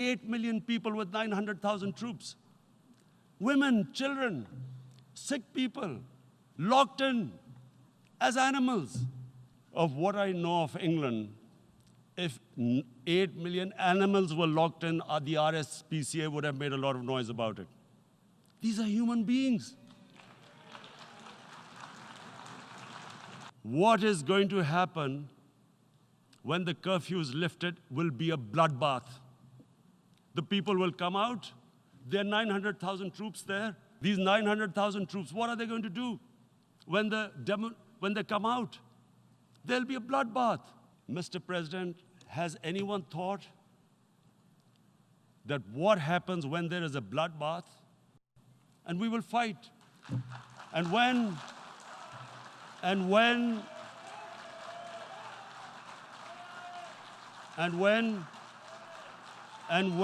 8 million people with 900,000 troops. Women, children, sick people, locked in as animals. Of what I know of England, if 8 million animals were locked in, the RSPCA would have made a lot of noise about it. These are human beings. What is going to happen when the curfew is lifted will be a bloodbath. The people will come out. There are 900,000 troops there. These 900,000 troops, what are they going to do when they come out? There'll be a bloodbath. Mr. President, has anyone thought that what happens when there is a bloodbath? And we will fight. And when